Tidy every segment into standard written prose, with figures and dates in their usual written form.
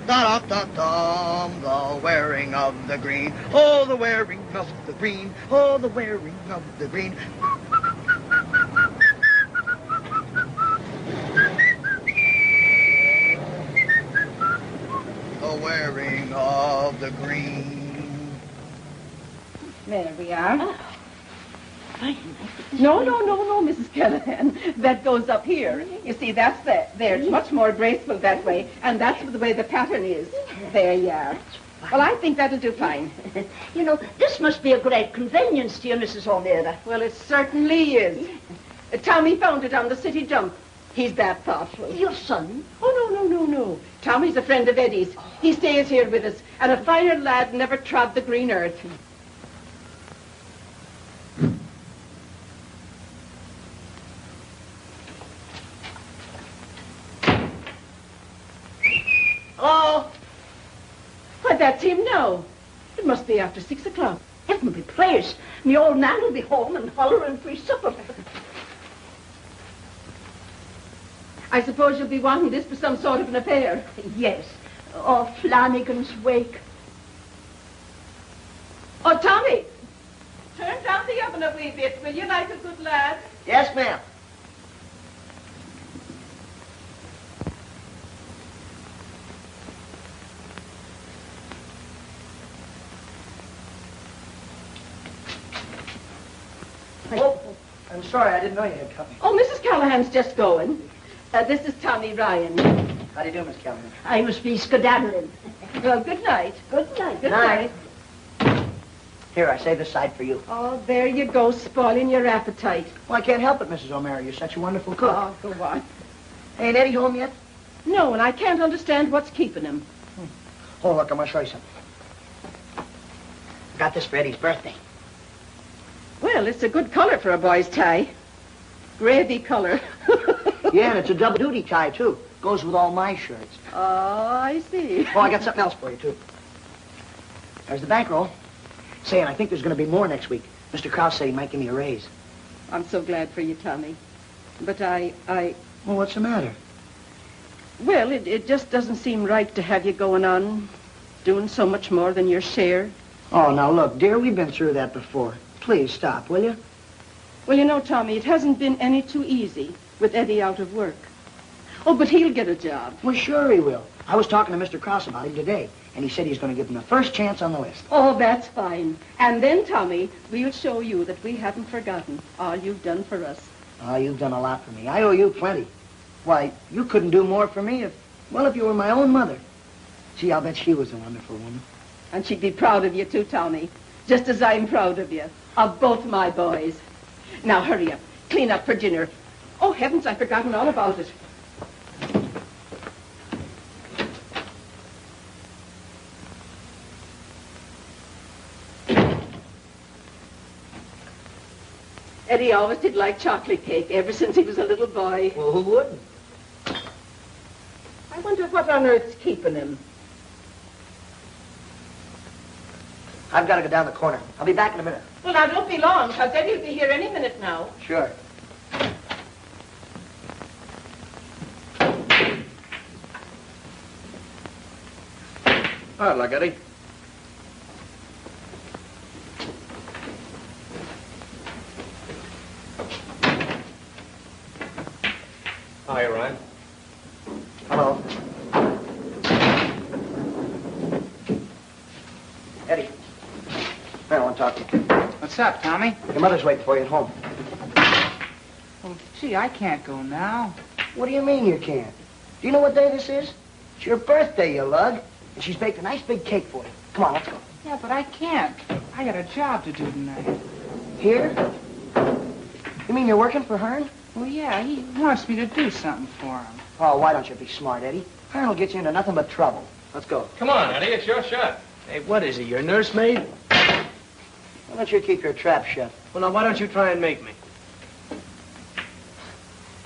Da-da-da-dum, the wearing of the green. Oh, the wearing of the green. Oh, the wearing of the green. The wearing of the green. There we are. No, Mrs. Callahan. That goes up here. You see, that's there. It's much more graceful that way, and that's the way the pattern is. There you are. Well, I think that'll do fine. You know, this must be a great convenience to you, Mrs. O'Meara. Well, it certainly is. Tommy found it on the city dump. He's that thoughtful. Your son? Oh, no. Tommy's a friend of Eddie's. He stays here with us, and a finer lad never trod the green earth. Hello? What'd that seem now? It must be after 6 o'clock. Heaven be praised. Me old man will be home and hollering for his supper. I suppose you'll be wanting this for some sort of an affair. Yes. Oh, Flanagan's wake. Oh, Tommy! Turn down the oven a wee bit, will you, like a good lad? Yes, ma'am. Oh, I'm sorry, I didn't know you had company. Oh, Mrs. Callahan's just going. This is Tommy Ryan. How do you do, Miss Callahan? I must be skedaddling. Well, good night. Good night. Good night. Here, I saved this side for you. Oh, there you go, spoiling your appetite. Well, I can't help it, Mrs. O'Meara. You're such a wonderful cook. Oh, go on. Ain't Eddie home yet? No, and I can't understand what's keeping him. Oh, look, I'm going to show you something. I got this for Eddie's birthday. Well, it's a good color for a boy's tie. Gravy color. Yeah, and it's a double-duty tie, too. Goes with all my shirts. Oh, I see. Oh, I got something else for you, too. There's the bankroll. Saying I think there's going to be more next week. Mr. Krause said he might give me a raise. I'm so glad for you, Tommy. But I... Well, what's the matter? Well, it just doesn't seem right to have you going on doing so much more than your share. Oh, now, look, dear, we've been through that before. Please stop, will you? Well, you know, Tommy, it hasn't been any too easy with Eddie out of work. Oh, but he'll get a job. Well, sure he will. I was talking to Mr. Krause about him today, and he said he's going to give him the first chance on the list. Oh, that's fine. And then, Tommy, we'll show you that we haven't forgotten all you've done for us. Oh, you've done a lot for me. I owe you plenty. Why, you couldn't do more for me if you were my own mother. Gee, I'll bet she was a wonderful woman. And she'd be proud of you, too, Tommy. Just as I'm proud of you. Of both my boys. Now, hurry up. Clean up for dinner. Oh, heavens, I've forgotten all about it. Eddie always did like chocolate cake ever since he was a little boy. Well, who wouldn't? I wonder what on earth's keeping him. I've got to go down the corner. I'll be back in a minute. Well, now, don't be long, because Eddie'll be here any minute now. Sure. Hard luck, Eddie. Hi, Ryan. Hello. Eddie. I want to talk to you. What's up, Tommy? Your mother's waiting for you at home. Oh, gee, I can't go now. What do you mean you can't? Do you know what day this is? It's your birthday, you lug. And she's baked a nice big cake for you. Come on, let's go. Yeah, but I can't. I got a job to do tonight. Here? You mean you're working for Hearn? Well, yeah, he wants me to do something for him. Oh, why don't you be smart, Eddie? Hearn will get you into nothing but trouble. Let's go. Come on, Eddie, it's your shot. Hey, what is he, your nursemaid? Why don't you keep your trap shut? Well, now, why don't you try and make me?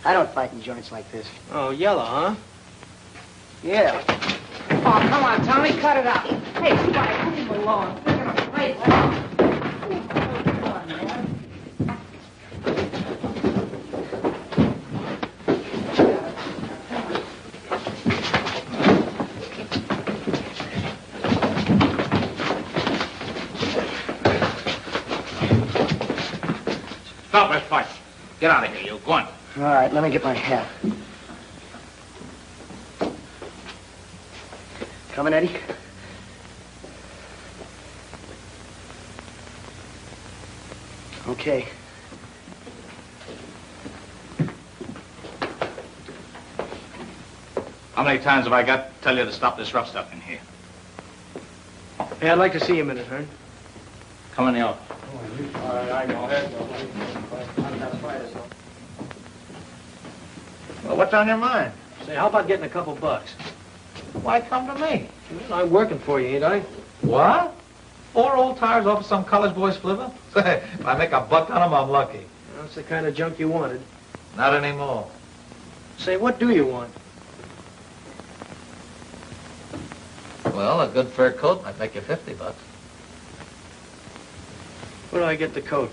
I don't fight in joints like this. Oh, yellow, huh? Yeah. Oh, come on, Tommy, cut it out. Hey, Spike, leave him alone. We're gonna fight. Come on, man. stop this fight. Get out of here, you. Go on. All right, let me get my hat. Coming, Eddie? Okay. How many times have I got to tell you to stop this rough stuff in here? Hey, I'd like to see you a minute, Hearn. Come in the office. All right, I go ahead. Well, what's on your mind? Say, how about getting a couple bucks? Why come to me? Well, I'm working for you, ain't I? What? 4 old tires off of some college boy's flivver? Say, if I make a buck on them, I'm lucky. Well, that's the kind of junk you wanted. Not anymore. Say, what do you want? Well, a good fur coat might make you 50 bucks. Where do I get the coat?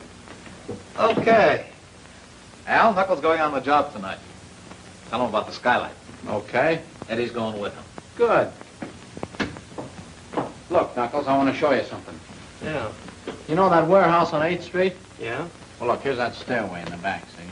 Okay. Al, Knuckles going on the job tonight. Tell him about the skylight. Okay. Eddie's going with him. Good. Look, Knuckles, I want to show you something. Yeah. You know that warehouse on 8th Street? Yeah? Well, look, here's that stairway in the back, see?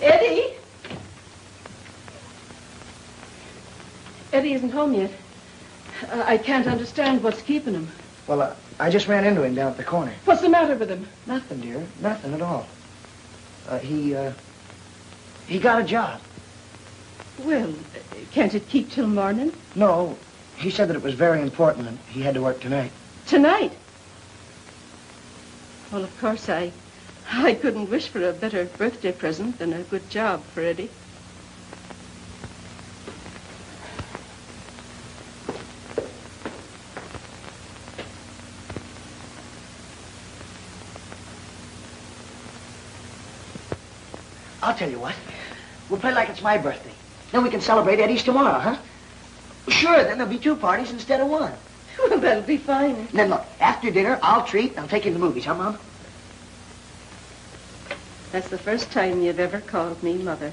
Eddie? Eddie isn't home yet. I can't understand what's keeping him. Well, I just ran into him down at the corner. What's the matter with him? Nothing, dear. Nothing at all. He got a job. Well, can't it keep till morning? No, he said that it was very important and he had to work tonight. Tonight? Well, of course, I couldn't wish for a better birthday present than a good job for Eddie. I'll tell you what. We'll play like it's my birthday. Then we can celebrate Eddie's tomorrow, huh? Sure, then there'll be 2 parties instead of 1. Well, that'll be fine. And then look, after dinner, I'll treat and I'll take you to the movies, huh, Mom? That's the first time you've ever called me Mother.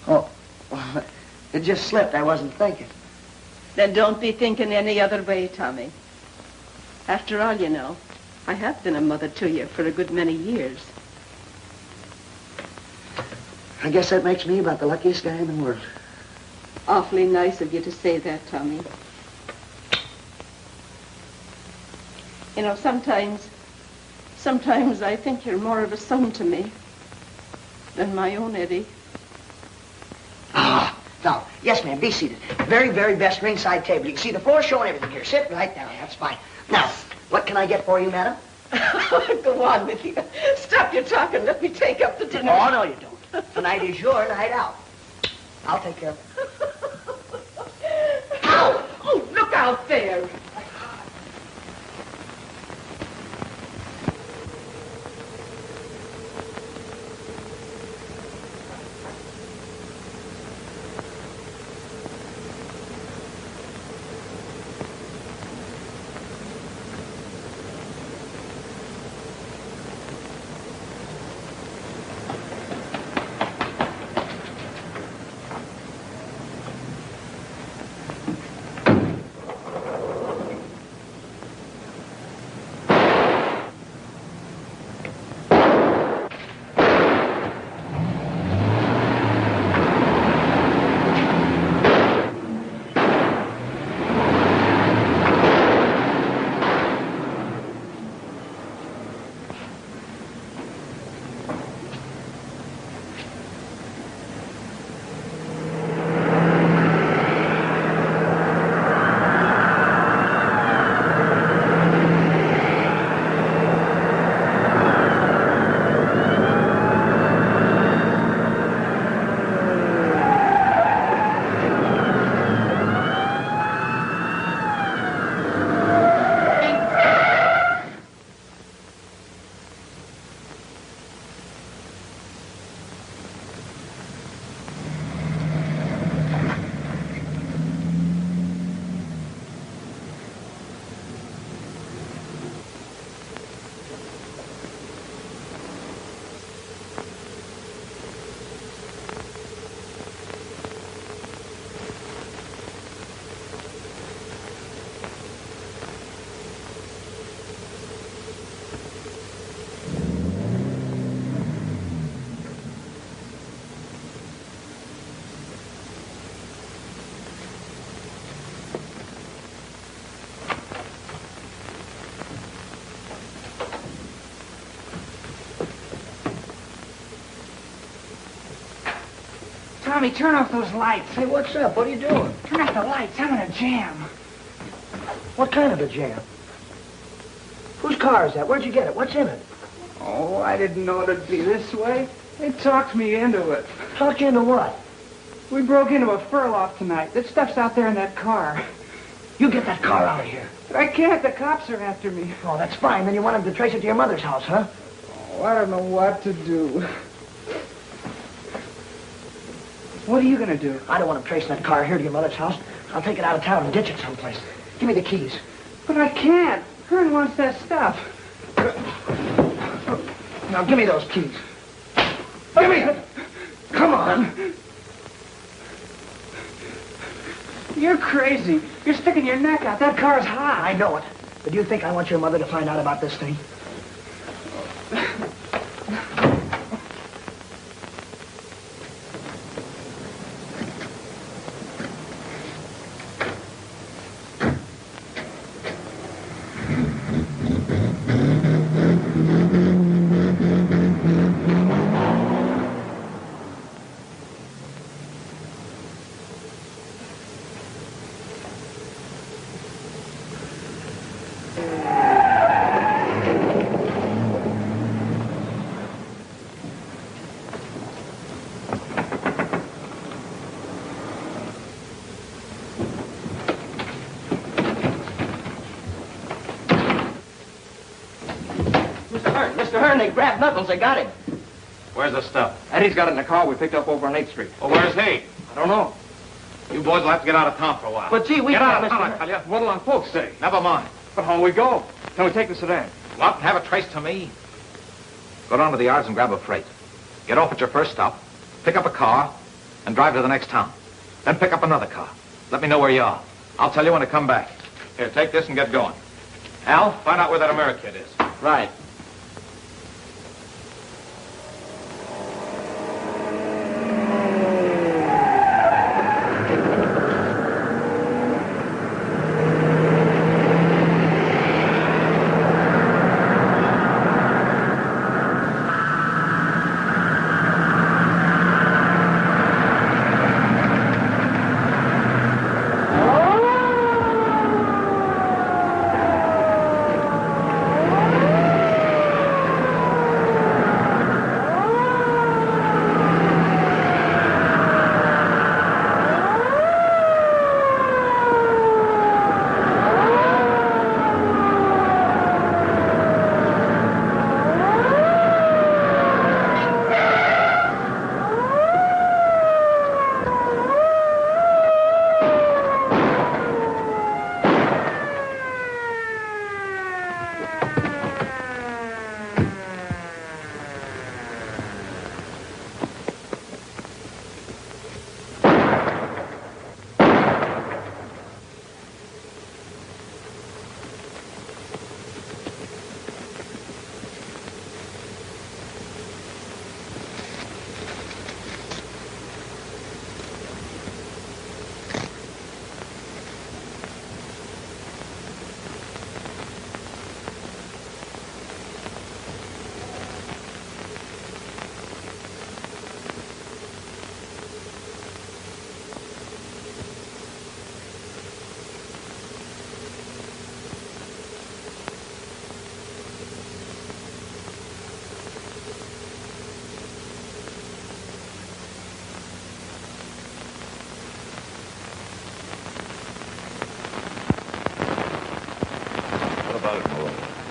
Oh, well, it just slipped. I wasn't thinking. Then don't be thinking any other way, Tommy. After all, you know, I have been a mother to you for a good many years. I guess that makes me about the luckiest guy in the world. Awfully nice of you to say that, Tommy. You know, sometimes I think you're more of a son to me than my own Eddie. Ah, now, yes, ma'am, be seated. Very, very best ringside table. You can see the floor show and everything here. Sit right down. That's fine. Now, what can I get for you, madam? Go on with you. Stop your talking. Let me take up the dinner. Oh, no, you don't. Tonight is your night out. I'll take care of it. Ow! Oh, look out there. Tommy, turn off those lights. Hey, what's up? What are you doing? Turn off the lights. I'm in a jam. What kind of a jam? Whose car is that? Where'd you get it? What's in it? Oh, I didn't know it'd be this way. They talked me into it. Talk you into what? We broke into a fur loft tonight. That stuff's out there in that car. You get that car out of here. But I can't. The cops are after me. Oh, that's fine. Then you want him to trace it to your mother's house, huh? Oh, I don't know what to do. What are you going to do? I don't want him tracing that car here to your mother's house. I'll take it out of town and ditch it someplace. Give me the keys. But I can't. Hearn wants that stuff. Now, give me those keys. Give me it. Come on. You're crazy. You're sticking your neck out. That car's hot. I know it. But do you think I want your mother to find out about this thing? Mr. Hearn, they grabbed Knuckles. They got him. Where's the stuff? Eddie's got it in the car we picked up over on 8th Street. Well, where's he? I don't know. You boys will have to get out of town for a while. But gee, we Get can't, out of Mr. town, I Hearn. tell you. What'll our folks say? Never mind. But how'll we go? Can we take the sedan? Go out and have it traced to me. Go down to the yards and grab a freight. Get off at your first stop, pick up a car, and drive to the next town. Then pick up another car. Let me know where you are. I'll tell you when to come back. Here, take this and get going. Al, find out where that American is. Right.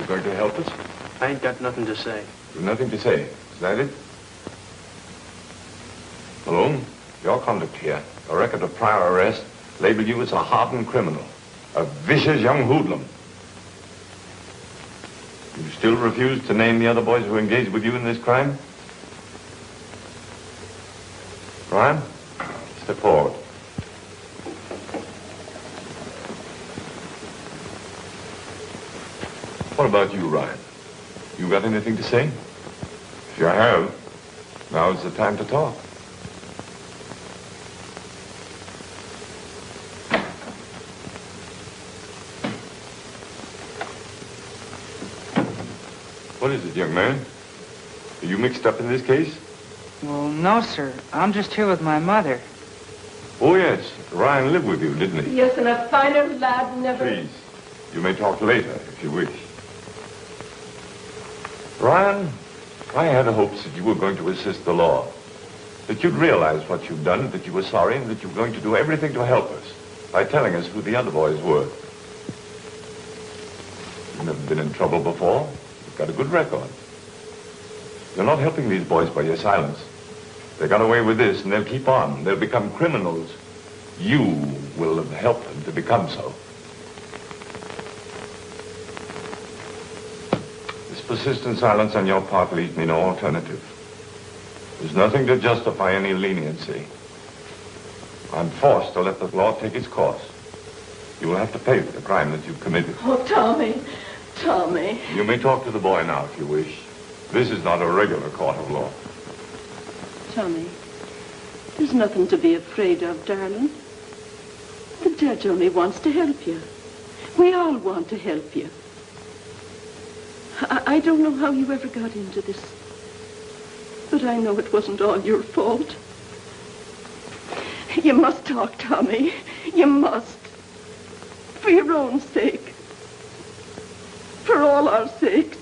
You going to help us? I ain't got nothing to say. You've nothing to say. Is that it? Malone, your conduct here, a record of prior arrest, label you as a hardened criminal, a vicious young hoodlum. You still refuse to name the other boys who engaged with you in this crime? Ryan, step forward. What about you, Ryan? You got anything to say? If you have, now's the time to talk. What is it, young man? Are you mixed up in this case? Well, no, sir. I'm just here with my mother. Oh, yes. Ryan lived with you, didn't he? Yes, and a finer lad never... Please, you may talk later if you wish. Ryan, I had hopes that you were going to assist the law. That you'd realize what you've done, that you were sorry, and that you were going to do everything to help us by telling us who the other boys were. You've never been in trouble before. You've got a good record. You're not helping these boys by your silence. They got away with this, and they'll keep on. They'll become criminals. You will have helped them to become so. This persistent silence on your part leaves me no alternative. There's nothing to justify any leniency. I'm forced to let the law take its course. You will have to pay for the crime that you've committed. Oh, Tommy. Tommy. You may talk to the boy now if you wish. This is not a regular court of law. Tommy, there's nothing to be afraid of, darling. The judge only wants to help you. We all want to help you. I don't know how you ever got into this, but I know it wasn't all your fault. You must talk, Tommy. You must. For your own sake. For all our sakes.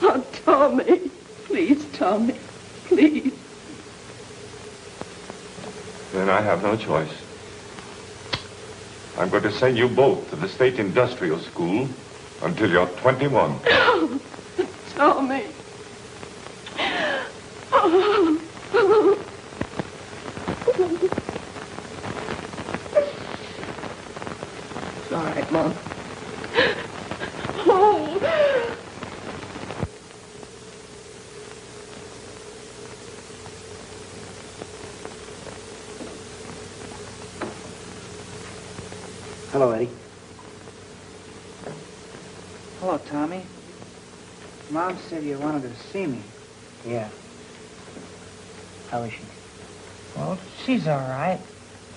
Oh, Tommy. Please, Tommy. Please. Then I have no choice. I'm going to send you both to the State Industrial School until you're 21. Oh, Tommy. Oh. It's all right, Mom. Oh. Hello, Eddie. Hello, Tommy. Mom said you wanted to see me. Yeah. How is she? Well, she's all right.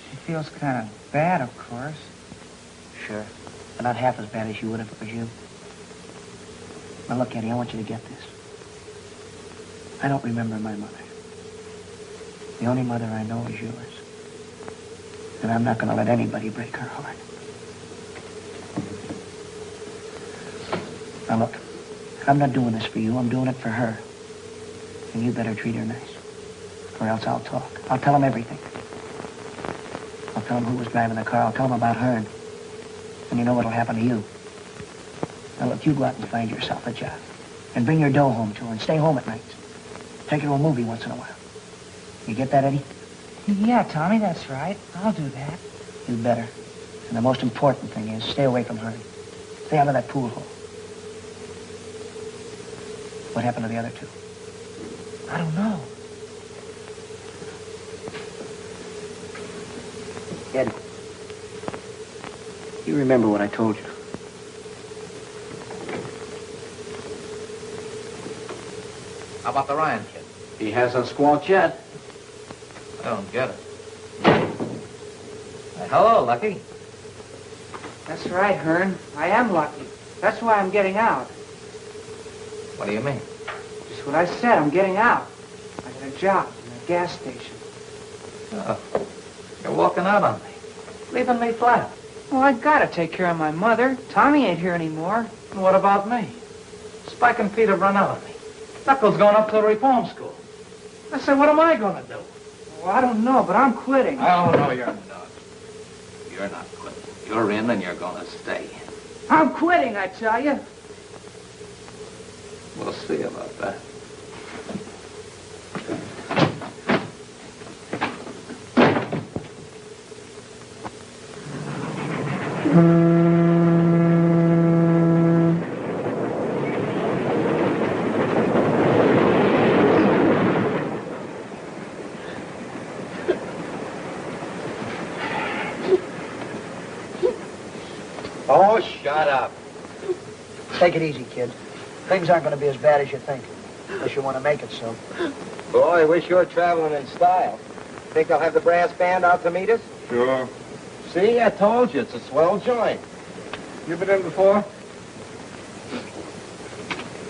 She feels kind of bad, of course. Sure. But not half as bad as you would if it was you. Now, look, Eddie, I want you to get this. I don't remember my mother. The only mother I know is yours. And I'm not going to let anybody break her heart. Now, look, I'm not doing this for you. I'm doing it for her. And you better treat her nice. Or else I'll talk. I'll tell them everything. I'll tell them who was driving the car. I'll tell them about her. And you know what'll happen to you. Now, look, you go out and find yourself a job. And bring your dough home to her and stay home at nights. Take her to a movie once in a while. You get that, Eddie? Yeah, Tommy, that's right. I'll do that. You better. And the most important thing is stay away from her. Stay out of that pool hole. What happened to the other two? I don't know. Eddie, you remember what I told you? How about the Ryan kid? He hasn't squawked yet. I don't get it. Hello, Lucky. That's right, Hearn. I am lucky. That's why I'm getting out. What do you mean? Just what I said. I'm getting out. I got a job in a gas station. Oh, you're walking out on me. Leaving me flat. Well, I gotta take care of my mother. Tommy ain't here anymore. And what about me? Spike and Pete have run out on me. Knuckles going up to the reform school. I said, what am I going to do? Well, I don't know, but I'm quitting. Oh, no, you're not. You're not quitting. You're in and you're going to stay. I'm quitting, I tell you. We'll see about that. Oh, shut up. Take it easy, kid. Things aren't going to be as bad as you think, unless you want to make it so. Boy, I wish you were traveling in style. Think they'll have the brass band out to meet us? Sure. See, I told you, it's a swell joint. You been in before?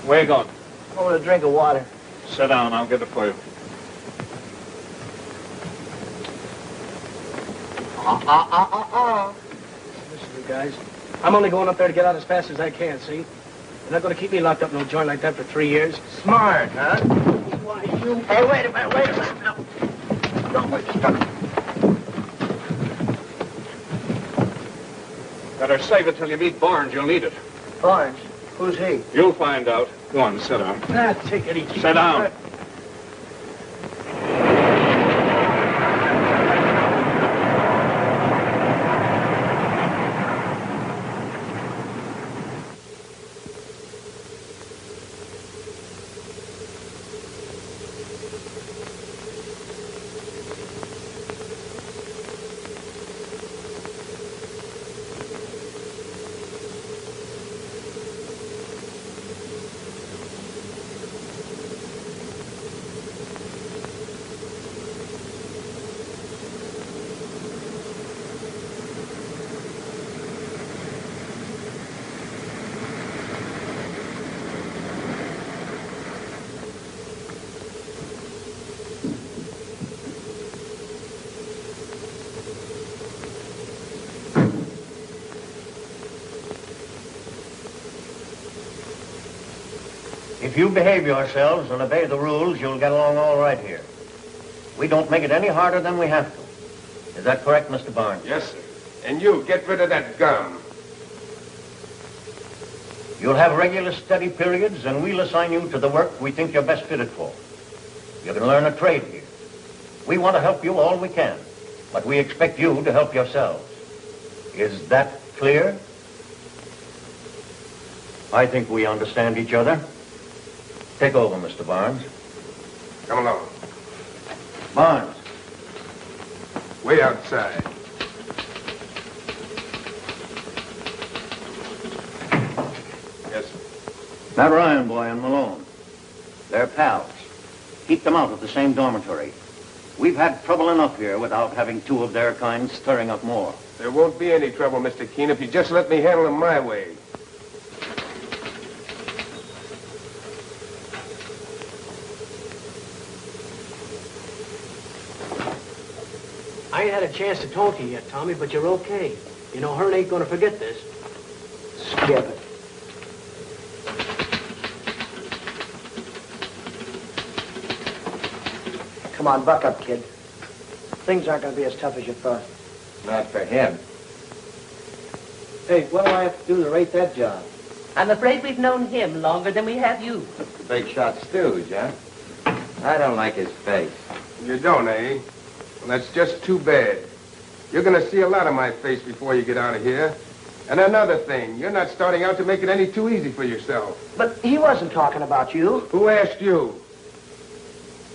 Where you going? Over a drink of water. Sit down. I'll get it for you. Listen, you guys. I'm only going up there to get out as fast as I can, see? You're not going to keep me locked up in a joint like that for 3 years. Smart, huh? Why, you... Hey, wait a minute. No. Don't wait, stop. Better save it till you meet Barnes. You'll need it. Barnes? Who's he? You'll find out. Go on, sit down. Take it easy. Sit down. If you behave yourselves and obey the rules, you'll get along all right here. We don't make it any harder than we have to. Is that correct, Mr. Barnes? Yes, sir. And you, get rid of that gum. You'll have regular study periods, and we'll assign you to the work we think you're best fitted for. You can learn a trade here. We want to help you all we can, but we expect you to help yourselves. Is that clear? I think we understand each other. Take over, Mr. Barnes. Come along. Barnes. Way outside. Yes, sir. That Ryan boy and Malone. They're pals. Keep them out of the same dormitory. We've had trouble enough here without having two of their kind stirring up more. There won't be any trouble, Mr. Keene, if you just let me handle them my way. I ain't had a chance to talk to you yet, Tommy, but you're okay. You know, Hearn ain't going to forget this. Skip it. Come on, buck up, kid. Things aren't going to be as tough as you thought. Not for him. Hey, what do I have to do to rate that job? I'm afraid we've known him longer than we have you. Big shot stooge, huh? I don't like his face. You don't, eh? Well, that's just too bad. You're going to see a lot of my face before you get out of here. And another thing, you're not starting out to make it any too easy for yourself. But he wasn't talking about you. Who asked you?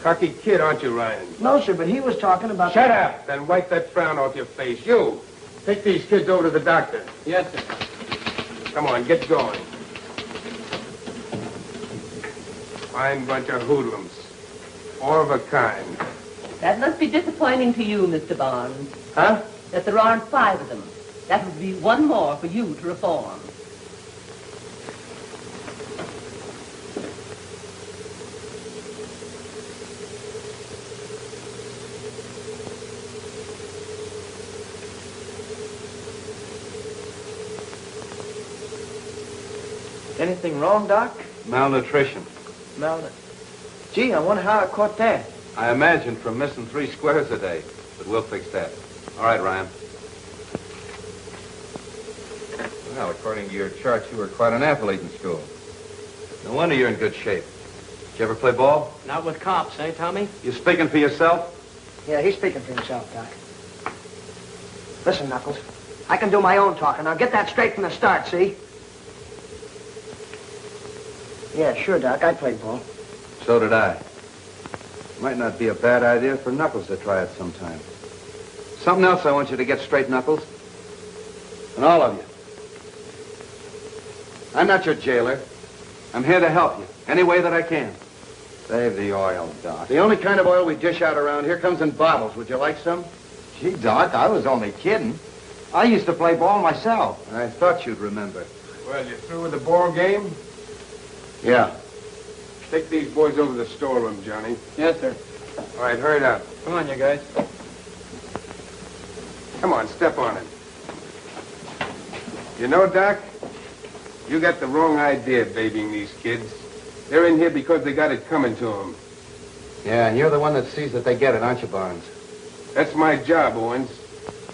Cocky kid, aren't you, Ryan? No, sir, but he was talking about... Shut up! Then wipe that frown off your face. You! Take these kids over to the doctor. Yes, sir. Come on, get going. Fine bunch of hoodlums. Four of a kind. That must be disappointing to you, Mr. Barnes. Huh? That there aren't 5 of them. That would be one more for you to reform. Anything wrong, Doc? Malnutrition. Gee, I wonder how I caught that. I imagine from missing 3 squares a day. But we'll fix that. All right, Ryan. Well, according to your charts, you were quite an athlete in school. No wonder you're in good shape. Did you ever play ball? Not with cops, eh, Tommy? You speaking for yourself? Yeah, he's speaking for himself, Doc. Listen, Knuckles, I can do my own talking. Now get that straight from the start, see? Yeah, sure, Doc. I played ball. So did I. Might not be a bad idea for Knuckles to try it sometime. Something else I want you to get straight, Knuckles. And all of you. I'm not your jailer. I'm here to help you, any way that I can. Save the oil, Doc. The only kind of oil we dish out around here comes in bottles. Would you like some? Gee, Doc, I was only kidding. I used to play ball myself. I thought you'd remember. Well, you through with the ball game? Yeah. Take these boys over to the storeroom, Johnny. Yes, sir. All right, hurry it up. Come on, you guys. Come on, step on it. You know, Doc, you got the wrong idea babying these kids. They're in here because they got it coming to them. Yeah, and you're the one that sees that they get it, aren't you, Barnes? That's my job, Owens.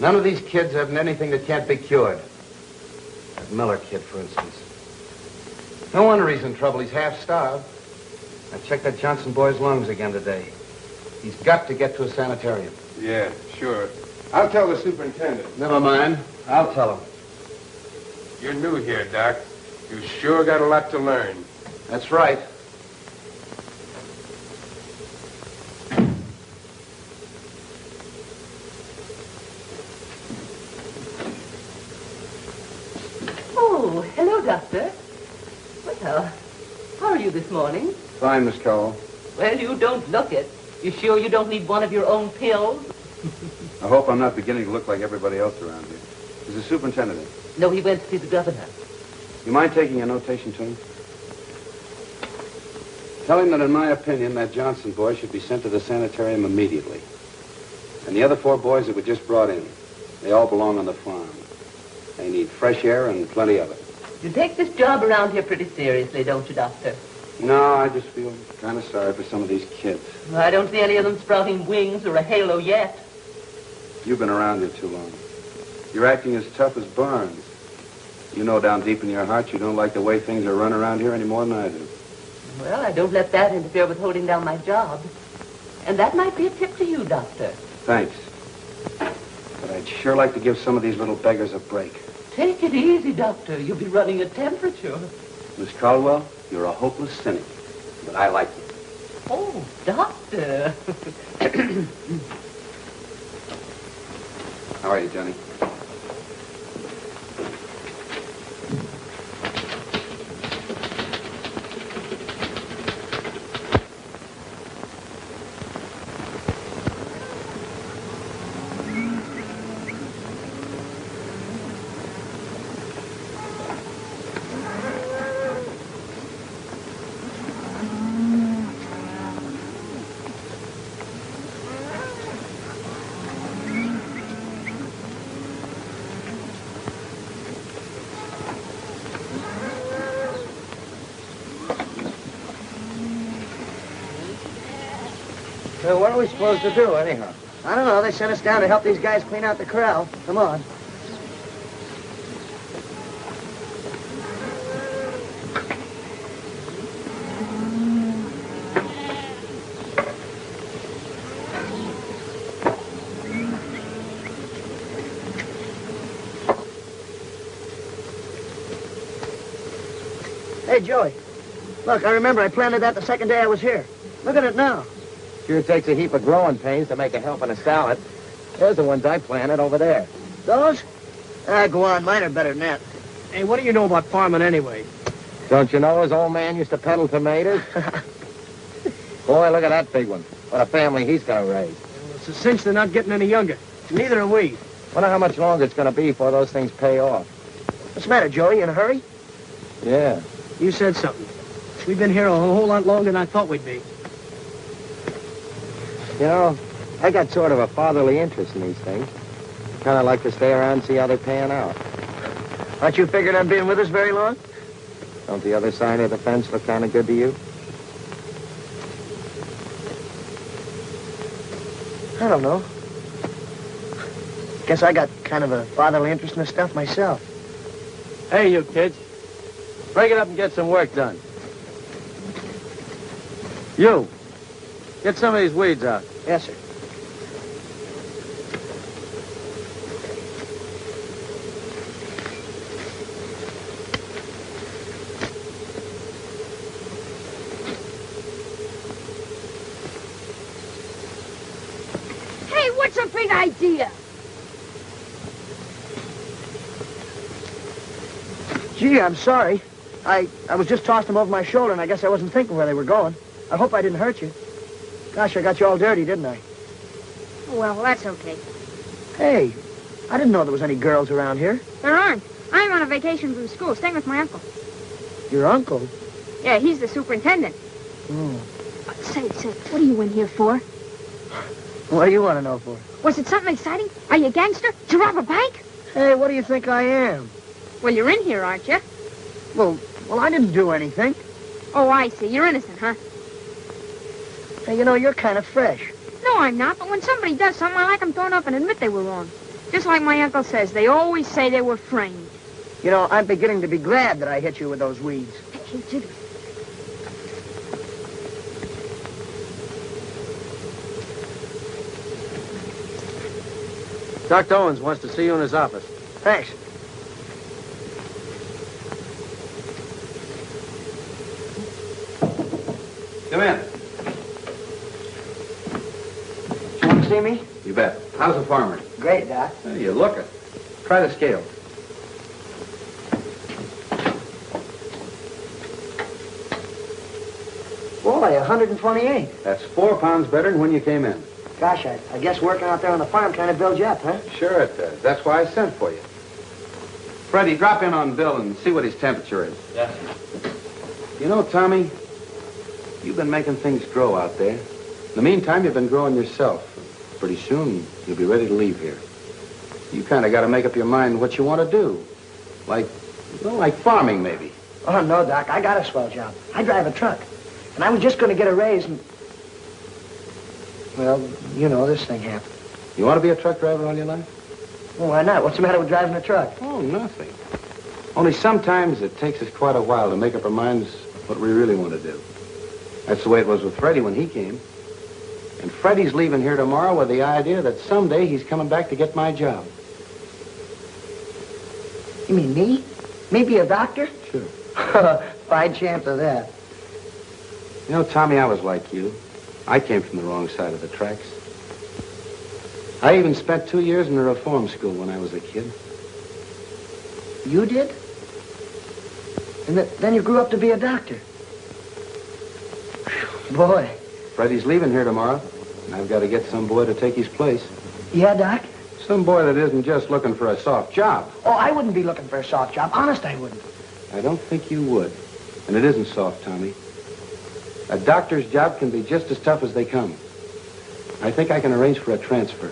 None of these kids have anything that can't be cured. That Miller kid, for instance. No wonder he's in trouble. He's half-starved. I checked that Johnson boy's lungs again today. He's got to get to a sanitarium. Yeah, sure. I'll tell the superintendent. Never mind. I'll tell him. You're new here, Doc. You sure got a lot to learn. That's right. Oh, hello, Doctor. Well, how are you this morning? Fine, Miss Cowell. Well, you don't look it. You sure you don't need one of your own pills? I hope I'm not beginning to look like everybody else around here. Is the superintendent in? No, he went to see the governor. You mind taking a notation to him? Tell him that, in my opinion, that Johnson boy should be sent to the sanitarium immediately. And the other 4 boys that were just brought in, they all belong on the farm. They need fresh air and plenty of it. You take this job around here pretty seriously, don't you, Doctor? No, I just feel kind of sorry for some of these kids. Well, I don't see any of them sprouting wings or a halo yet. You've been around here too long. You're acting as tough as Barnes. You know down deep in your heart you don't like the way things are run around here any more than I do. Well, I don't let that interfere with holding down my job. And that might be a tip to you, Doctor. Thanks. But I'd sure like to give some of these little beggars a break. Take it easy, Doctor. You'll be running a temperature. Miss Caldwell, you're a hopeless cynic. But I like you. Oh, Doctor. How are you, Johnny? So what are we supposed to do, anyhow? I don't know. They sent us down to help these guys clean out the corral. Come on. Hey, Joey. Look, I remember I planted that the second day I was here. Look at it now. Sure takes a heap of growing pains to make a helping of salad. There's the ones I planted over there. Those? Go on. Mine are better than that. Hey, what do you know about farming anyway? Don't you know his old man used to peddle tomatoes? Boy, look at that big one. What a family he's going to raise. Well, it's a cinch they're not getting any younger. Neither are we. Wonder how much longer it's going to be before those things pay off. What's the matter, Joey? You in a hurry? Yeah. You said something. We've been here a whole lot longer than I thought we'd be. You know, I got sort of a fatherly interest in these things. Kind of like to stay around and see how they pan out. Aren't you figured on being with us very long? Don't the other side of the fence look kind of good to you? I don't know. Guess I got kind of a fatherly interest in this stuff myself. Hey, you kids. Break it up and get some work done. You. Get some of these weeds out. Yes, sir. Hey, what's a big idea? Gee, I'm sorry. I was just tossing them over my shoulder, and I guess I wasn't thinking where they were going. I hope I didn't hurt you. Gosh, I got you all dirty, didn't I? Well, that's okay. Hey, I didn't know there was any girls around here. There aren't. I'm on a vacation from school, staying with my uncle. Your uncle? Yeah, he's the superintendent. Say, what are you in here for? What do you want to know for? Was it something exciting? Are you a gangster? Did you rob a bank? Hey, what do you think I am? Well, you're in here, aren't you? Well, I didn't do anything. Oh, I see. You're innocent, huh? Hey, you know, you're kind of fresh. No, I'm not. But when somebody does something, I like them thrown up and admit they were wrong. Just like my uncle says, they always say they were framed. You know, I'm beginning to be glad that I hit you with those weeds. Hey, Jimmy. Dr. Owens wants to see you in his office. Thanks. Come in. You want to see me? You bet. How's the farmer? Great, Doc. Hey, you look it. Try the scale. Boy, 128. That's 4 pounds better than when you came in. Gosh, I guess working out there on the farm kind of builds you up, huh? Sure it does. That's why I sent for you. Freddie, drop in on Bill and see what his temperature is. Yes. You know, Tommy, you've been making things grow out there. In the meantime, you've been growing yourself. Pretty soon, you'll be ready to leave here. You kind of got to make up your mind what you want to do. Like farming, maybe. Oh, no, Doc. I got a swell job. I drive a truck. And I was just going to get a raise and... Well, you know, this thing happened. You want to be a truck driver all your life? Well, why not? What's the matter with driving a truck? Oh, nothing. Only sometimes it takes us quite a while to make up our minds what we really want to do. That's the way it was with Freddie when he came. And Freddie's leaving here tomorrow with the idea that someday he's coming back to get my job. You mean me? Me be a doctor? Sure. Fine chance of that. You know, Tommy, I was like you. I came from the wrong side of the tracks. I even spent 2 years in a reform school when I was a kid. You did? And then you grew up to be a doctor. Boy. Freddie's leaving here tomorrow, and I've got to get some boy to take his place. Yeah, Doc? Some boy that isn't just looking for a soft job. Oh, I wouldn't be looking for a soft job. Honest, I wouldn't. I don't think you would. And it isn't soft, Tommy. A doctor's job can be just as tough as they come. I think I can arrange for a transfer.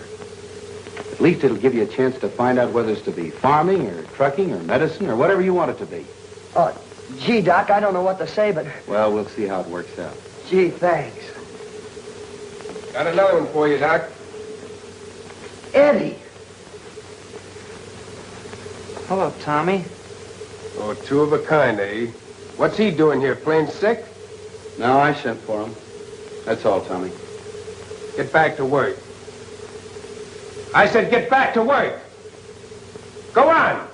At least it'll give you a chance to find out whether it's to be farming or trucking or medicine or whatever you want it to be. Oh, gee, Doc, I don't know what to say, but... Well, we'll see how it works out. Gee, thanks. Got another one for you, Doc. Eddie. Hello, Tommy. Oh, 2 of a kind, eh? What's he doing here, plain sick? No, I sent for him. That's all, Tommy. Get back to work. I said get back to work. Go on.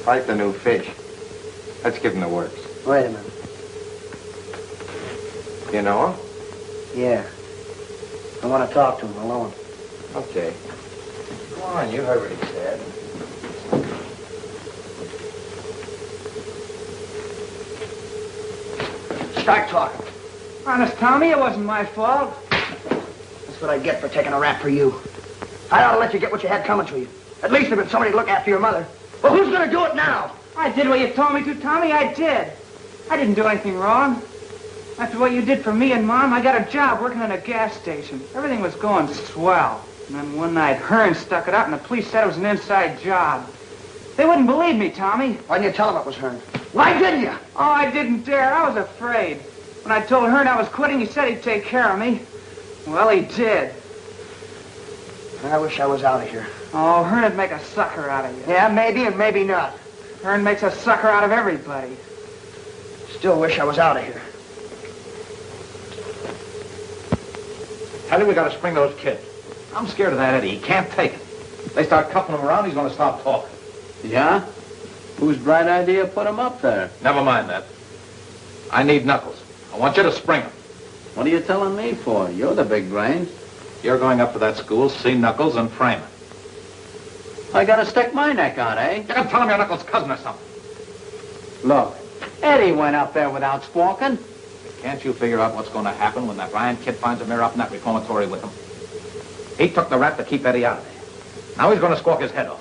Like the new fish. Let's give him the works. Wait a minute. You know him? Yeah. I want to talk to him alone. Okay. Come on, you heard what he said. Start talking. Honest, Tommy, it wasn't my fault. That's what I get for taking a rap for you. I ought to let you get what you had coming to you. At least there'd been somebody to look after your mother. Well, who's going to do it now? I did what you told me to, Tommy. I did. I didn't do anything wrong. After what you did for me and Mom, I got a job working in a gas station. Everything was going swell. And then one night, Hearn stuck it up, and the police said it was an inside job. They wouldn't believe me, Tommy. Why didn't you tell them it was Hearn? Why didn't you? Oh, I didn't dare. I was afraid. When I told Hearn I was quitting, he said he'd take care of me. Well, he did. I wish I was out of here. Oh, Hearn'd make a sucker out of you. Yeah, maybe and maybe not. Hearn makes a sucker out of everybody. Still wish I was out of here. Tell you we gotta spring those kids. I'm scared of that Eddie. He can't take it. They start cuffing him around, he's gonna stop talking. Yeah? Whose bright idea put him up there? Never mind that. I need Knuckles. I want you to spring him. What are you telling me for? You're the big brains. You're going up to that school, see Knuckles, and frame him. I gotta stick my neck out, eh? You're gonna tell him you're Knuckles' cousin or something. Look, Eddie went up there without squawking. Can't you figure out what's going to happen when that Ryan kid finds a mirror up in that reformatory with him? He took the rap to keep Eddie out of there. Now he's going to squawk his head off.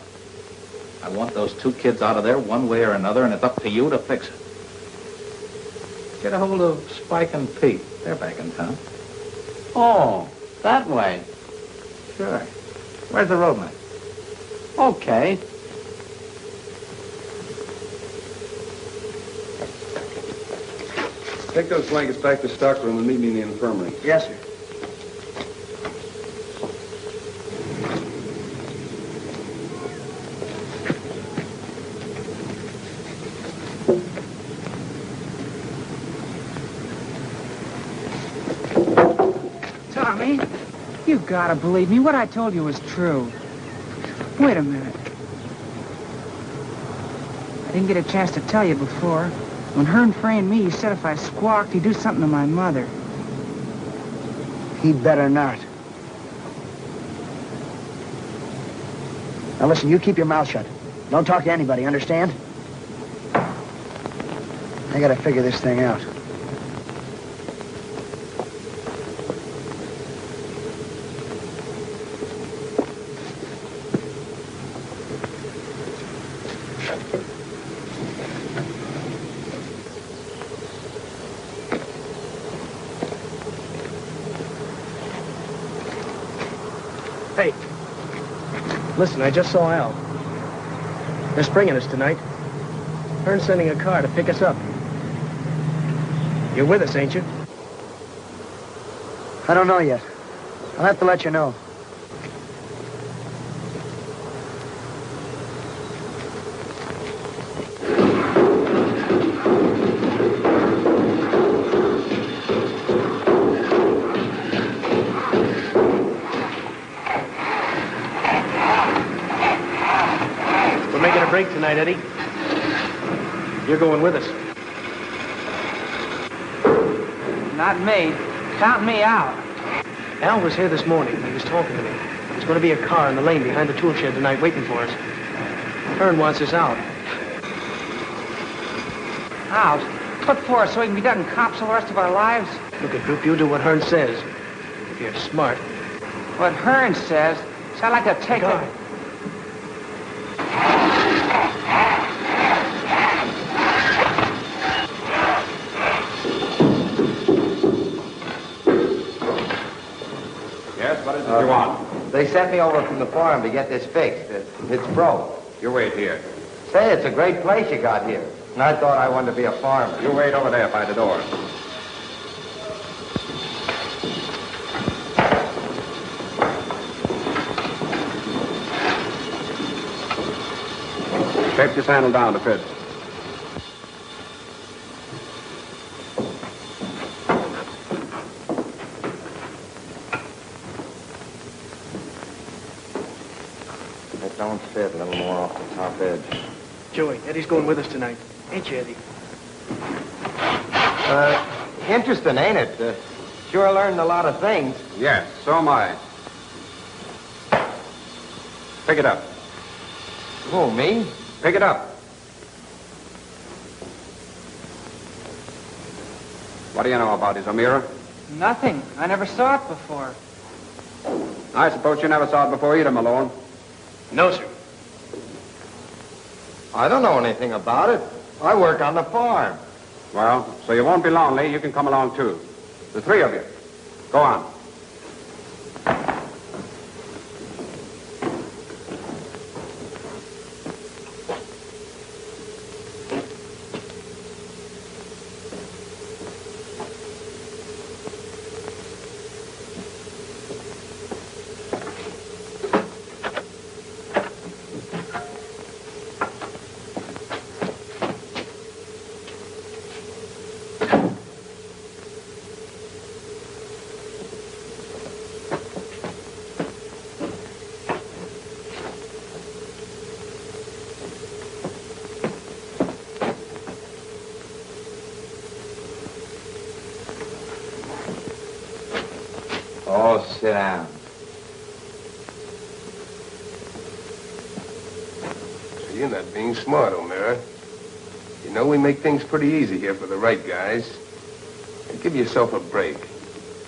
I want those 2 kids out of there one way or another, and it's up to you to fix it. Get a hold of Spike and Pete. They're back in town. Oh, that way. Sure. Where's the roadman? Okay. Take those blankets back to stockroom and meet me in the infirmary. Yes, sir. Tommy, you gotta believe me. What I told you was true. Wait a minute. I didn't get a chance to tell you before. When Hearn framed me, he said if I squawked, he'd do something to my mother. He better not. Now listen, you keep your mouth shut. Don't talk to anybody, understand? I gotta figure this thing out. Hey, listen, I just saw Al. They're springing us tonight. Hearn's sending a car to pick us up. You're with us, ain't you? I don't know yet. I'll have to let you know. Break tonight, Eddie. You're going with us. Not me. Count me out. Al was here this morning. He was talking to me. There's going to be a car in the lane behind the tool shed tonight waiting for us. Hearn wants us out. Out? What for? So we can be done cops all the rest of our lives? Look at Droop, you do what Hearn says. If you're smart. What Hearn says? So I'd like to take it. What is it you want? They sent me over from the farm to get this fixed. It's broke. You wait here. Say, it's a great place you got here. And I thought I wanted to be a farmer. You wait over there by the door. Tape this handle down to fit. Don't fit, a little more off the top edge. Joey, Eddie's going with us tonight. Ain't you, Eddie? Interesting, ain't it? Sure learned a lot of things. Yes, so am I. Pick it up. Who, me? Pick it up. What do you know about his mirror? Nothing. I never saw it before. I suppose you never saw it before either, Malone. No, sir. I don't know anything about it. I work on the farm. Well, so you won't be lonely. You can come along, too. The 3 of you. Go on. Oh, sit down. So you're not being smart, O'Mara. You know we make things pretty easy here for the right guys. Give yourself a break.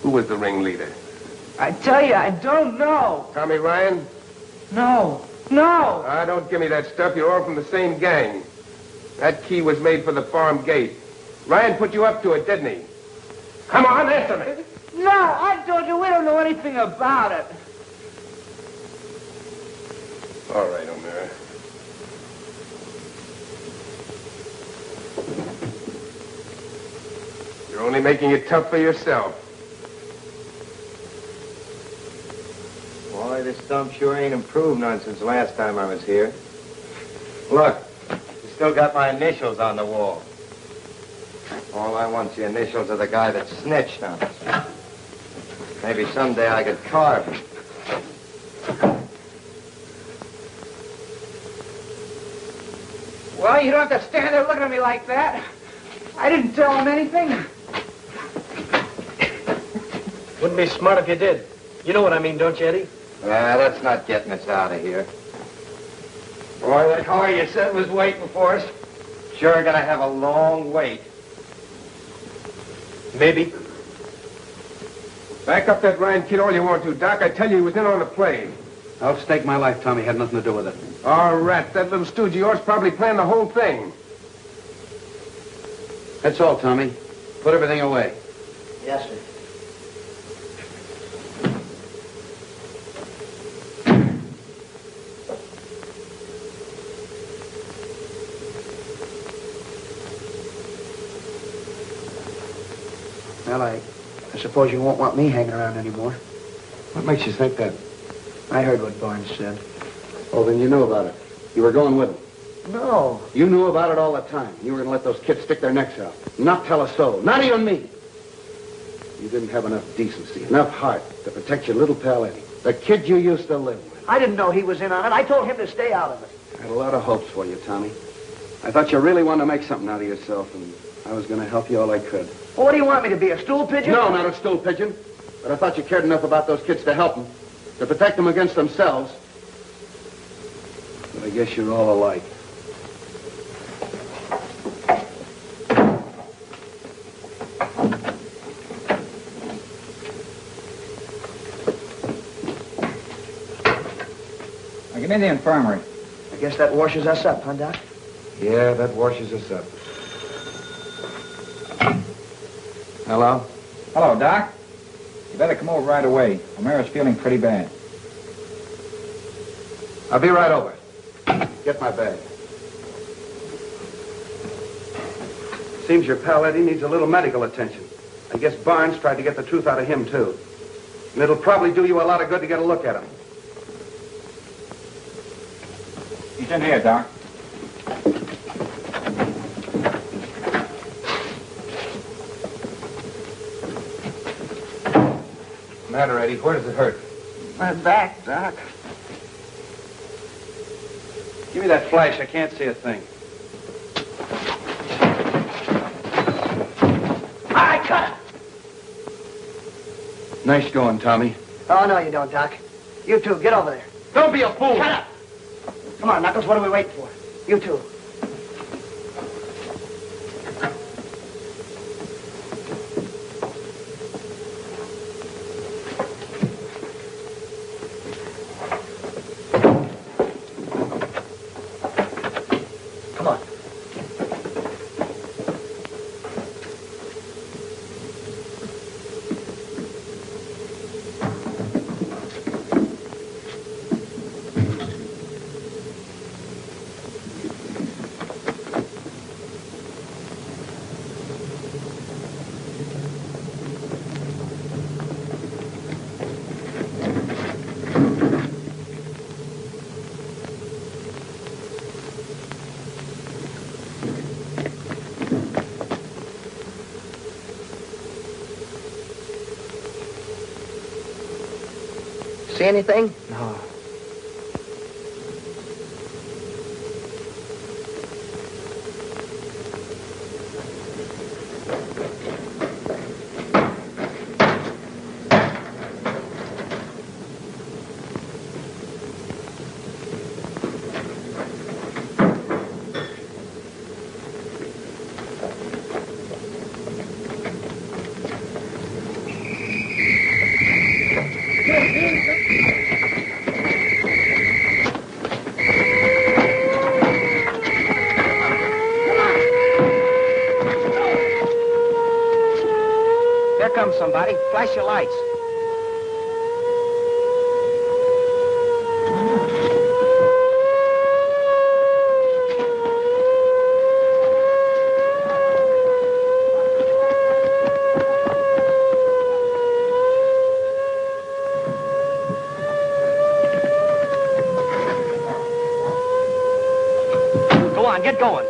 Who was the ringleader? I tell you, I don't know. Tommy Ryan? No. No! Don't give me that stuff. You're all from the same gang. That key was made for the farm gate. Ryan put you up to it, didn't he? Come on, answer me. No, I told you we don't know anything about it. All right, O'Meara. You're only making it tough for yourself. Boy, this stump sure ain't improved none since last time I was here. Look, you still got my initials on the wall. All I want's the initials of the guy that snitched on us. Maybe someday I could carve him. Well, you don't have to stand there looking at me like that. I didn't tell him anything. Wouldn't be smart if you did. You know what I mean, don't you, Eddie? That's not getting us out of here. Boy, that car you said was waiting for us. Sure gonna have a long wait. Maybe. Back up that Ryan kid all you want to, Doc. I tell you, he was in on the play. I'll stake my life Tommy had nothing to do with it. All right, that little stooge of yours probably planned the whole thing. That's all, Tommy. Put everything away. Yes, sir. Well, I suppose you won't want me hanging around anymore. What makes you think that? I heard what Barnes said. Oh, then you knew about it. You were going with him. No. You knew about it all the time. You were going to let those kids stick their necks out. Not tell a soul. Not even me. You didn't have enough decency, enough heart to protect your little pal Eddie. The kid you used to live with. I didn't know he was in on it. I told him to stay out of it. I had a lot of hopes for you, Tommy. I thought you really wanted to make something out of yourself, and I was going to help you all I could. Well, what do you want me to be, a stool pigeon? No, not a stool pigeon. But I thought you cared enough about those kids to help them, to protect them against themselves. But I guess you're all alike. Now, get in the infirmary. I guess that washes us up, huh, Doc? Yeah, that washes us up. Hello? Hello, Doc. You better come over right away. O'Meara's feeling pretty bad. I'll be right over. Get my bag. Seems your pal Eddie needs a little medical attention. I guess Barnes tried to get the truth out of him, too. And it'll probably do you a lot of good to get a look at him. He's in here, Doc. What's the matter, Eddie? Where does it hurt? My back, Doc. Give me that flash. I can't see a thing. I cut it! Nice going, Tommy. Oh, no, you don't, Doc. You two, get over there. Don't be a fool. Shut up! Come on, Knuckles, what are we waiting for? You two. Come on. See anything? No. Here comes somebody. Flash your lights. Go on, get going.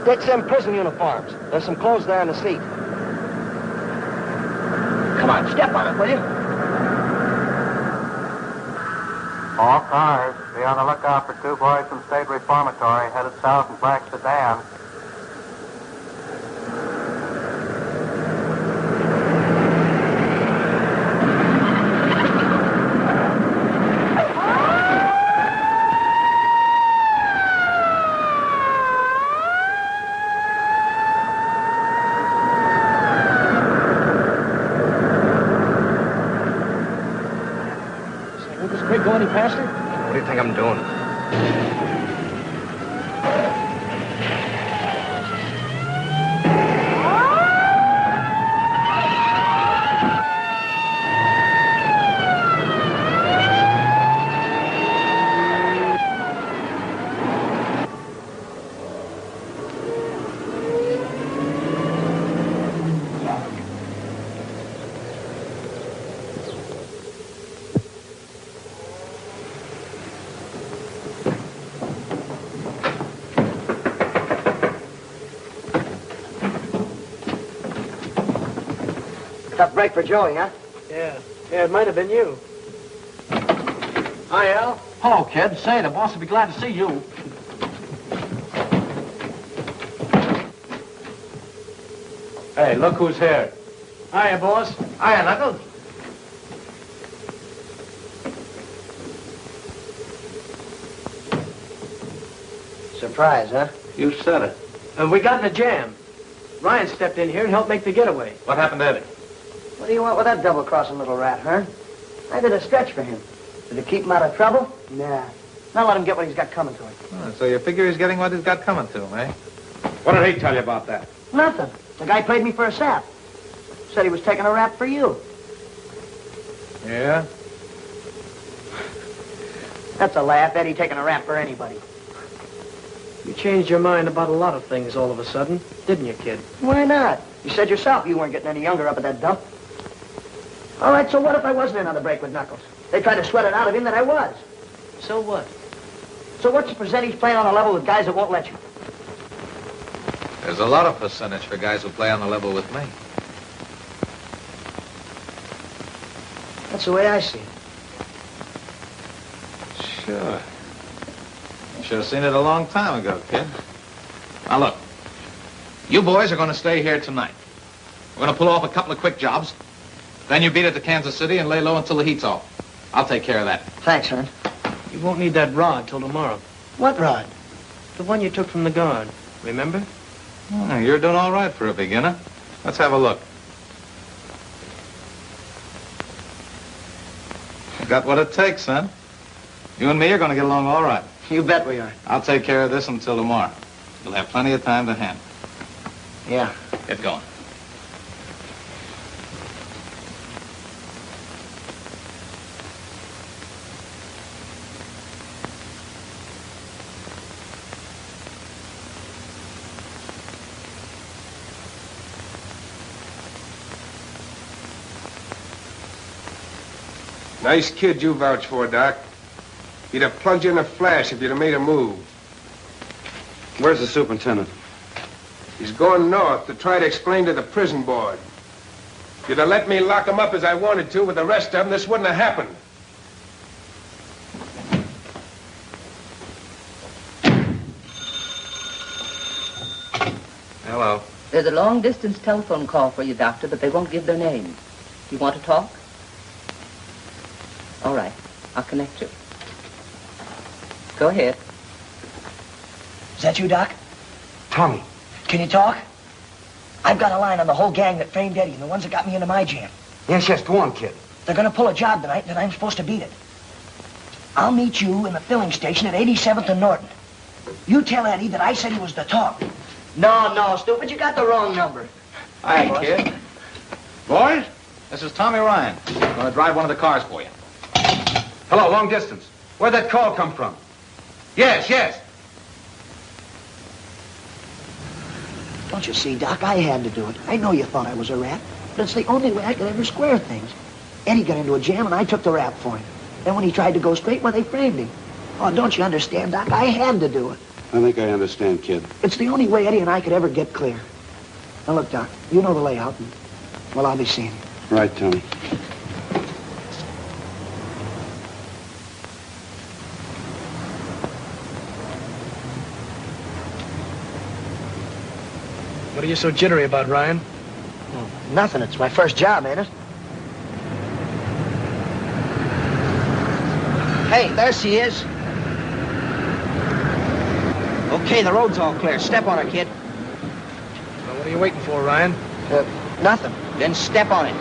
Ditch them prison uniforms. There's some clothes there in the seat. Come on, step on it, will you? All cars, be on the lookout for 2 boys from State Reformatory headed south in black sedan. Go any faster? What do you think I'm doing? Tough break for Joey, huh? Yeah, it might have been you. Hi, Al. Hello, kid. Say, the boss will be glad to see you. Hey, look who's here. Hiya, boss. Hiya, Knuckles. Surprise, huh? You said it. And we got in a jam. Ryan stepped in here and helped make the getaway. What happened to Eddie? What do you want with that double-crossing little rat, huh? I did a stretch for him. Did it keep him out of trouble? Nah. Now let him get what he's got coming to him. Oh, so you figure he's getting what he's got coming to him, eh? What did he tell you about that? Nothing. The guy played me for a sap. Said he was taking a rap for you. Yeah? That's a laugh, Eddie taking a rap for anybody. You changed your mind about a lot of things all of a sudden, didn't you, kid? Why not? You said yourself you weren't getting any younger up at that dump. All right, so what if I wasn't in on the break with Knuckles? They tried to sweat it out of him that I was. So what? So what's the percentage playing on a level with guys that won't let you? There's a lot of percentage for guys who play on the level with me. That's the way I see it. Sure. Should have seen it a long time ago, kid. Now, look. You boys are going to stay here tonight. We're going to pull off a couple of quick jobs. Then you beat it to Kansas City and lay low until the heat's off. I'll take care of that. Thanks, son. You won't need that rod till tomorrow. What rod? The one you took from the guard. Remember? Oh, you're doing all right for a beginner. Let's have a look. Got what it takes, son. You and me are going to get along all right. You bet we are. I'll take care of this until tomorrow. You'll have plenty of time to handle. Yeah. Get going. Nice kid you vouch for, Doc. He'd have plugged you in a flash if you'd have made a move. Where's the superintendent? He's going north to try to explain to the prison board. If you'd have let me lock him up as I wanted to with the rest of them, this wouldn't have happened. Hello. There's a long-distance telephone call for you, Doctor, but they won't give their name. You want to talk? All right. I'll connect you. Go ahead. Is that you, Doc? Tommy. Can you talk? I've got a line on the whole gang that framed Eddie and the ones that got me into my jam. Yes, go on, kid. They're going to pull a job tonight, and I'm supposed to beat it. I'll meet you in the filling station at 87th and Norton. You tell Eddie that I said he was the talk. No, stupid, you got the wrong number. Hi, kid. Boys, this is Tommy Ryan. I'm going to drive one of the cars for you. Hello, long distance. Where'd that call come from? Yes. Don't you see, Doc, I had to do it. I know you thought I was a rat, but it's the only way I could ever square things. Eddie got into a jam, and I took the rap for him. Then when he tried to go straight, well, they framed him. Oh, don't you understand, Doc? I had to do it. I think I understand, kid. It's the only way Eddie and I could ever get clear. Now, look, Doc, you know the layout, and, well, I'll be seeing you. Right, Tommy. What are you so jittery about, Ryan? Nothing. It's my first job, ain't it? Hey, there she is. Okay, the road's all clear. Step on her, kid. Well, what are you waiting for, Ryan? Nothing. Then step on it.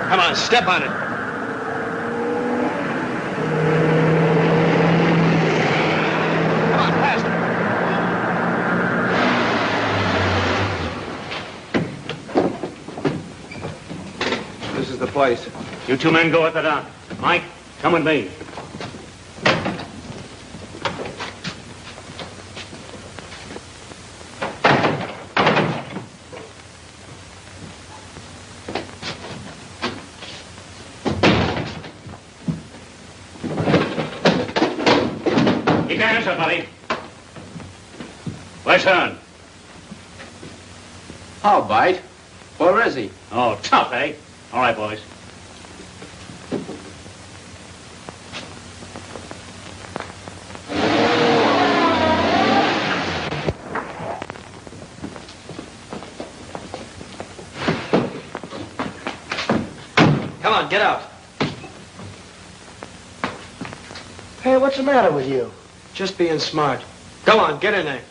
Come on, step on it. Come on, faster. This is the place. You two men go at the dock. Mike, come with me. Keep your hands up, buddy. Where's Hearn? How, Bite? Where is he? Oh, tough, eh? All right, boys. Come on, get out. Hey, what's the matter with you? Just being smart. Go on, get in there.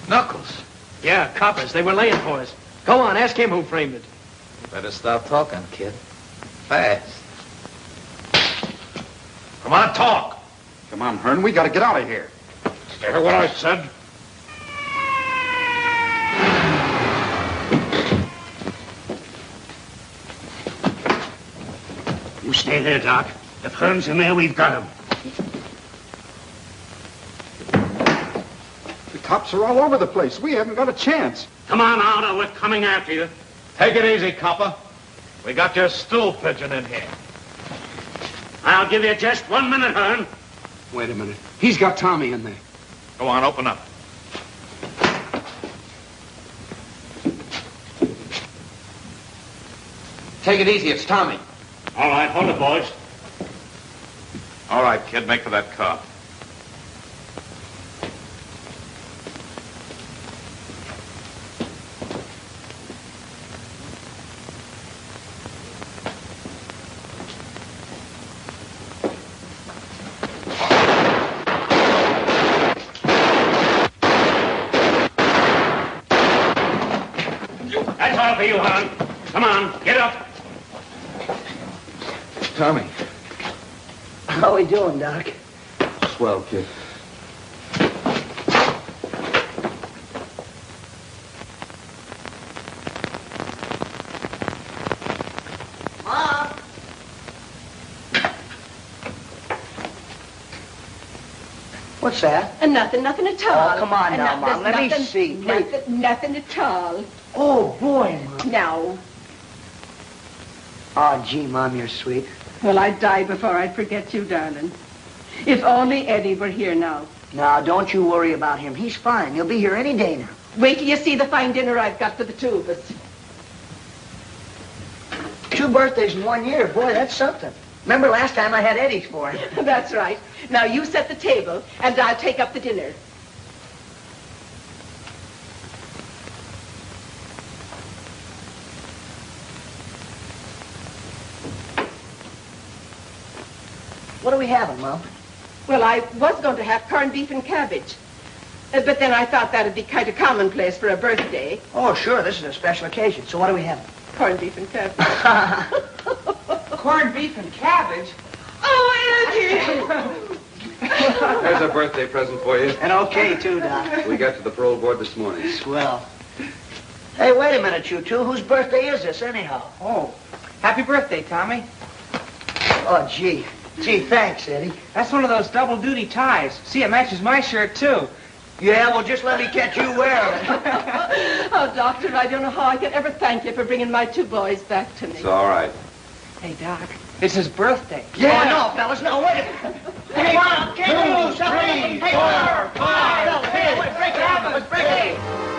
Knuckles. Yeah, coppers. They were laying for us. Go on, ask him who framed it. Better stop talking, kid. Fast. Come on, talk. Come on, Hearn, we gotta get out of here. Hear what I said? You stay there, Doc. If Hearn's in there, we've got him. The cops are all over the place. We haven't got a chance. Come on out, or we're coming after you. Take it easy, copper. We got your stool pigeon in here. I'll give you just 1 minute, Hearn. Wait a minute. He's got Tommy in there. Go on, open up. Take it easy. It's Tommy. All right, hold it, boys. All right, kid, make for that car. for you, hon. Come on, get up. Tommy. How we doing, Doc? Swell, kid. Mom! What's that? Nothing at all. Oh, come on now, Mom. Let me see, please. Nothing at all. Oh, boy, Mom. No. Oh, gee, Mom, you're sweet. Well, I'd die before I'd forget you, darling. If only Eddie were here now. Now, don't you worry about him. He's fine. He'll be here any day now. Wait till you see the fine dinner I've got for the two of us. 2 birthdays in 1 year. Boy, that's something. Remember last time I had Eddie's for him? That's right. Now you set the table, and I'll take up the dinner. What are we having, Mom? Well, I was going to have corned beef and cabbage. But then I thought that'd be kind of commonplace for a birthday. Oh, sure. This is a special occasion. So what are we having? Corned beef and cabbage. Corned beef and cabbage? Oh, Eddie! There's a birthday present for you. And okay, too, Doc. We got to the parole board this morning. Swell. Hey, wait a minute, you two. Whose birthday is this, anyhow? Oh, happy birthday, Tommy. Oh, gee. Gee, thanks, Eddie. That's one of those double-duty ties. See, it matches my shirt, too. Yeah, well, just let me catch you wearing it. Oh, Doctor, I don't know how I could ever thank you for bringing my 2 boys back to me. It's all right. Hey, Doc, it's his birthday. Yeah. Oh, no, fellas, no, wait a minute. Hey, 1, 2, 3, 4, 5. Fellas, hey, let's break it up. Let's break it.